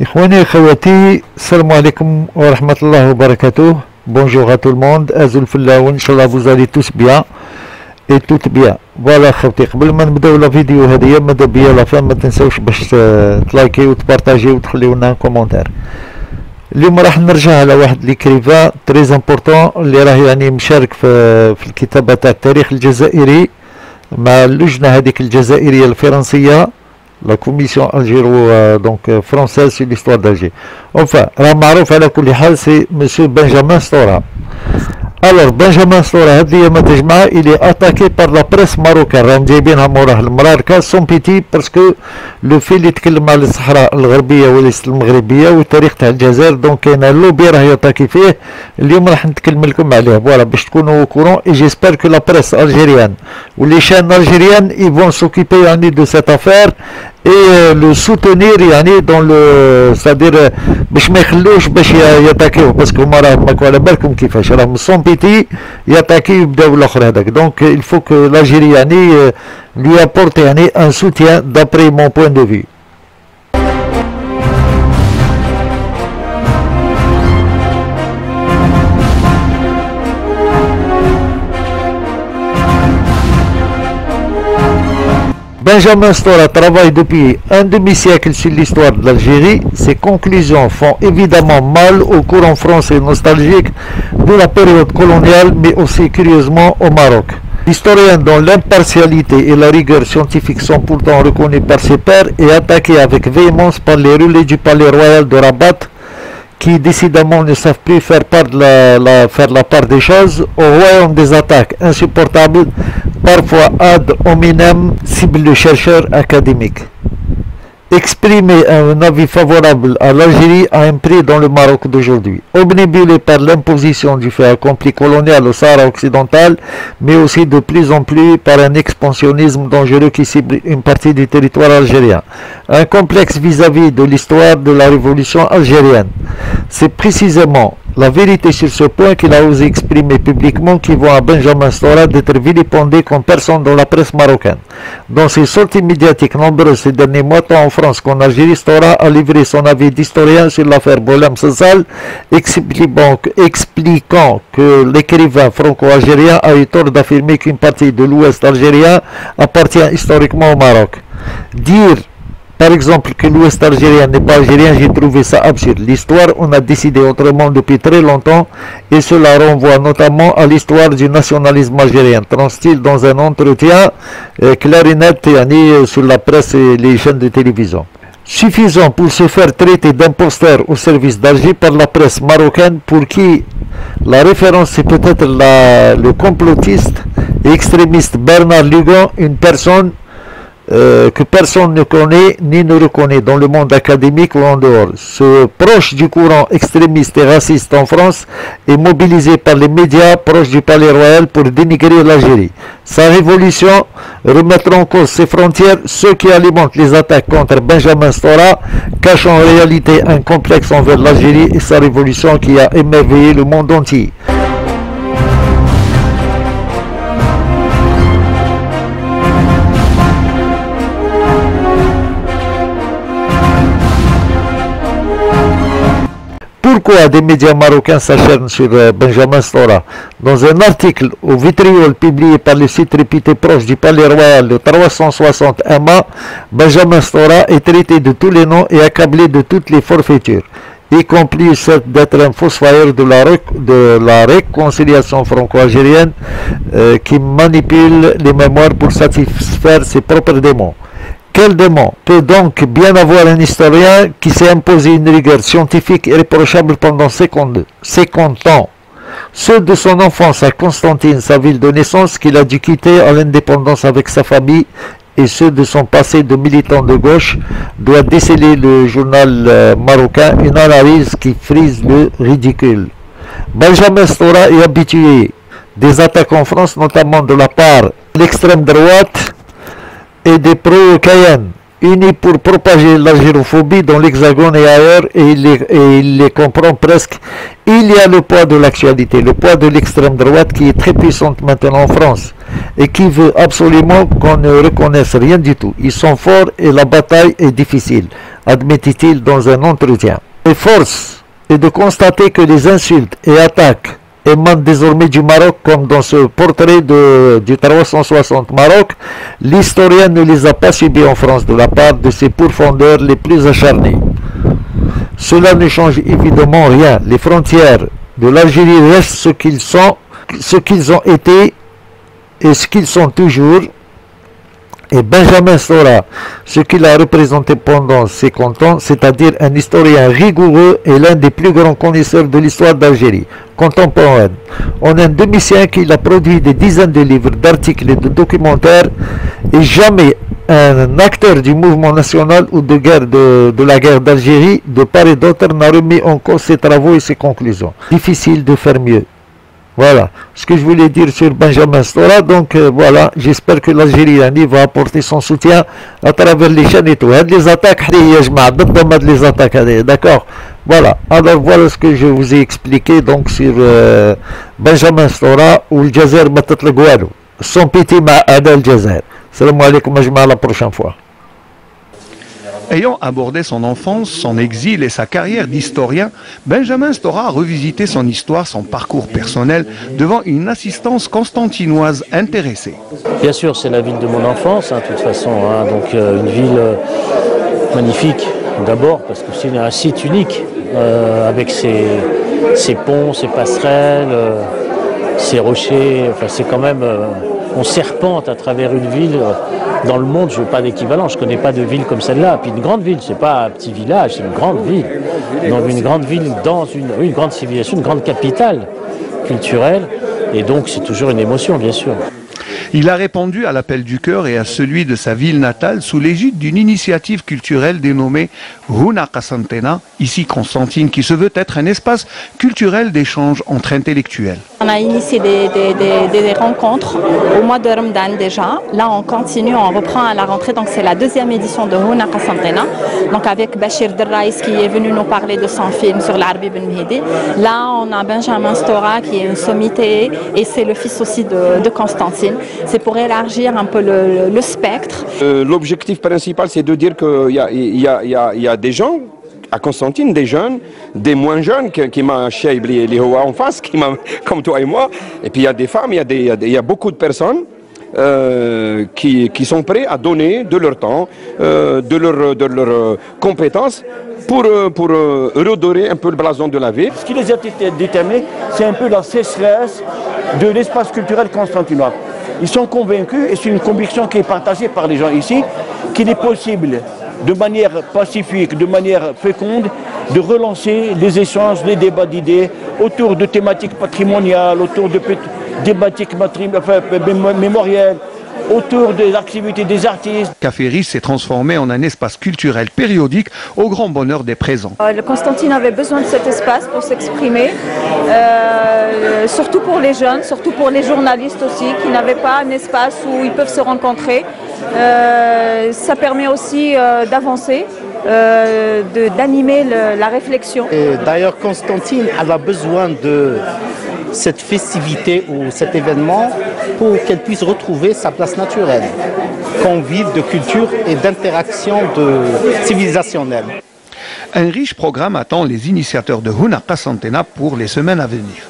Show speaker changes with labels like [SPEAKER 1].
[SPEAKER 1] إخواني أخواتي السلام عليكم ورحمة الله وبركاته. Bonjour à tout le monde. Azul Fillah, Inch'Allah vous allez tous bien et toutes bien. Voilà خوتي، قبل ما نبداو لا فيديو هذه ماذا بيا لا فان ما تنساوش باش تلايكي وتبارطاجي وتخليو لنا كومونتير. اليوم راح نرجع على واحد ليكريفا تري امبورطون اللي راه يعني مشارك في الكتابة تاع التاريخ الجزائري مع اللجنة هذيك الجزائرية الفرنسية، لا كوميسيون الجيرو دونك فرونسيز سي ليستوار دالجي. اونفا راه معروف على كل حال سي مسيو بنجامين ستورا. الوغ بنجامين ستورا هاد الايام تجمع الي اتاكي بار لا بريس ماروكان، راهم جايبينها موراه المراركه سون بيتي باسكو لو في اللي يتكلم على الصحراء الغربيه وليست المغربيه والتاريخ تاع الجزائر، دونك كاين اللوبي راه يتاكي فيه. اليوم راح نتكلم لكم عليه فوالا باش تكونوا كورون. اي جيسبر كو لا بريس الجيريان ولي شان الجيريان اي فون سوكيبي يعني دو سيت افير et le soutenir يعني dans le c'est-à-dire باش ما يخلوش باش يتاكيو باسكو هما راهم ماكو على بالكم كيفاش راهم سون بيتي يتاكيو يبداو الاخر هذاك. دونك il faut que l'Algérie يعني lui apporte يعني un soutien d'après mon point de vue. Benjamin Stora travaille depuis un demi-siècle sur l'histoire de l'Algérie. Ses conclusions font évidemment mal au courant français nostalgique de la période coloniale, mais aussi curieusement au Maroc. L'historien dont l'impartialité et la rigueur scientifique sont pourtant reconnus par ses pairs est attaqué avec véhémence par les relais du palais royal de Rabat, qui décidément ne savent plus faire la part des choses au royaume des attaques insupportables, parfois ad hominem, cible de chercheurs académiques. Exprimer un avis favorable à l'Algérie a un prix dans le Maroc d'aujourd'hui, obnubilé par l'imposition du fait accompli colonial au Sahara occidental, mais aussi de plus en plus par un expansionnisme dangereux qui cible une partie du territoire algérien. Un complexe vis-à-vis de l'histoire de la révolution algérienne. C'est précisément la vérité sur ce point qu'il a osé exprimer publiquement qui vaut à Benjamin Stora d'être vilipendé comme personne dans la presse marocaine. Dans ses sorties médiatiques nombreuses ces derniers mois, tant en France qu'en Algérie, Stora a livré son avis d'historien sur l'affaire Boualem Sansal, expliquant que l'écrivain franco-algérien a eu tort d'affirmer qu'une partie de l'ouest algérien appartient historiquement au Maroc. Dire par exemple que l'ouest algérien n'est pas algérien, j'ai trouvé ça absurde. L'histoire, on a décidé autrement depuis très longtemps et cela renvoie notamment à l'histoire du nationalisme algérien. Transe-t-il dans un entretien clair et net sur la presse et les chaînes de télévision. Suffisant pour se faire traiter d'imposteur au service d'Alger par la presse marocaine pour qui la référence c'est peut-être le complotiste et extrémiste Bernard Lugan, une personne que personne ne connaît ni ne reconnaît dans le monde académique ou en dehors. Ce proche du courant extrémiste et raciste en France est mobilisé par les médias proches du Palais Royal pour dénigrer l'Algérie. Sa révolution, remettre en cause ses frontières, ceux qui alimentent les attaques contre Benjamin Stora cachent en réalité un complexe envers l'Algérie et sa révolution qui a émerveillé le monde entier. Pourquoi des médias marocains s'acharnent sur Benjamin Stora? Dans un article au vitriol publié par le site réputé proche du Palais Royal de 360 MA, Benjamin Stora est traité de tous les noms et accablé de toutes les forfaitures, y compris celle d'être un fossoyeur de la réconciliation franco-algérienne qui manipule les mémoires pour satisfaire ses propres démons. Quel démon peut donc bien avoir un historien qui s'est imposé une rigueur scientifique irréprochable pendant 50 ans? Ceux de son enfance à Constantine, sa ville de naissance, qu'il a dû quitter à l'indépendance avec sa famille, et ceux de son passé de militant de gauche, doit déceler le journal marocain une analyse qui frise le ridicule. Benjamin Stora est habitué des attaques en France, notamment de la part de l'extrême droite et des pro-Cayenne, unis pour propager l'algérophobie dans l'Hexagone et ailleurs, et il les comprend presque. Il y a le poids de l'actualité, le poids de l'extrême droite qui est très puissante maintenant en France et qui veut absolument qu'on ne reconnaisse rien du tout. Ils sont forts et la bataille est difficile, admettit-il dans un entretien. Et force est de constater que les insultes et attaques émanent désormais du Maroc, comme dans ce portrait du 360 Maroc. L'historien ne les a pas subis en France de la part de ses pourfendeurs les plus acharnés. Cela ne change évidemment rien. Les frontières de l'Algérie restent ce qu'ils ont été et ce qu'ils sont toujours. Et Benjamin Stora, ce qu'il a représenté pendant ses cantons, c'est-à-dire un historien rigoureux et l'un des plus grands connaisseurs de l'histoire d'Algérie contemporaine. En un demi-siècle, il a produit des dizaines de livres, d'articles et de documentaires, et jamais un acteur du mouvement national ou de la guerre d'Algérie, de part et d'autre, n'a remis en cause ses travaux et ses conclusions. Difficile de faire mieux. Voilà ce que je voulais dire sur Benjamin Stora. Donc voilà, j'espère que l'Algérie va apporter son soutien à travers les chaînes et tout. Les attaques, les attaques, d'accord. Voilà, alors voilà ce que je vous ai expliqué donc sur Benjamin Stora ou le Jazer Batat le Guado. Son petit Ma'ada al Jazer. Salam alaikum, à la prochaine fois.
[SPEAKER 2] Ayant abordé son enfance, son exil et sa carrière d'historien, Benjamin Stora a revisité son histoire, son parcours personnel devant une assistance constantinoise intéressée.
[SPEAKER 3] Bien sûr, c'est la ville de mon enfance, de toute façon, donc une ville magnifique d'abord parce que c'est un site unique avec ses ponts, ses passerelles, ses rochers, enfin c'est quand même... on serpente à travers une ville. Dans le monde, je n'ai pas d'équivalent, je ne connais pas de ville comme celle-là. Puis une grande ville, ce n'est pas un petit village, c'est une grande ville. Donc une grande ville dans une grande civilisation, une grande capitale culturelle. Et donc c'est toujours une émotion, bien sûr.
[SPEAKER 2] Il a répondu à l'appel du cœur et à celui de sa ville natale sous l'égide d'une initiative culturelle dénommée Houna Qasantena, ici Constantine, qui se veut être un espace culturel d'échange entre intellectuels.
[SPEAKER 4] On a initié des rencontres au mois de Ramadan déjà. Là, on continue, on reprend à la rentrée. Donc, c'est la deuxième édition de Houna Qasantena. Donc, avec Bachir Derraïs qui est venu nous parler de son film sur l'Arbi Ben Mehdi. Là, on a Benjamin Stora qui est une sommité et c'est le fils aussi de Constantine. C'est pour élargir un peu le spectre.
[SPEAKER 5] L'objectif principal, c'est de dire qu'il y a des gens à Constantine, des jeunes, des moins jeunes qui m'ont les Hoa en face, comme toi et moi. Et puis il y a des femmes, il y a beaucoup de personnes qui sont prêts à donner de leur temps, de leurs compétences pour redorer un peu le blason de la ville.
[SPEAKER 6] Ce qui les a déterminés, c'est un peu la sécheresse de l'espace culturel constantinois. Ils sont convaincus, et c'est une conviction qui est partagée par les gens ici, qu'il est possible, de manière pacifique, de manière féconde, de relancer les échanges, les débats d'idées autour de thématiques patrimoniales, autour de thématiques mémorielles, autour des activités des artistes.
[SPEAKER 2] Café Riche s'est transformé en un espace culturel périodique au grand bonheur des présents.
[SPEAKER 4] Le Constantine avait besoin de cet espace pour s'exprimer, surtout pour les jeunes, surtout pour les journalistes aussi, qui n'avaient pas un espace où ils peuvent se rencontrer. Ça permet aussi d'avancer, d'animer la réflexion.
[SPEAKER 7] D'ailleurs, Constantine, elle a besoin de cette festivité ou cet événement pour qu'elle puisse retrouver sa place naturelle, convive de culture et d'interaction civilisationnelle.
[SPEAKER 2] Un riche programme attend les initiateurs de Houna Qasantena pour les semaines à venir.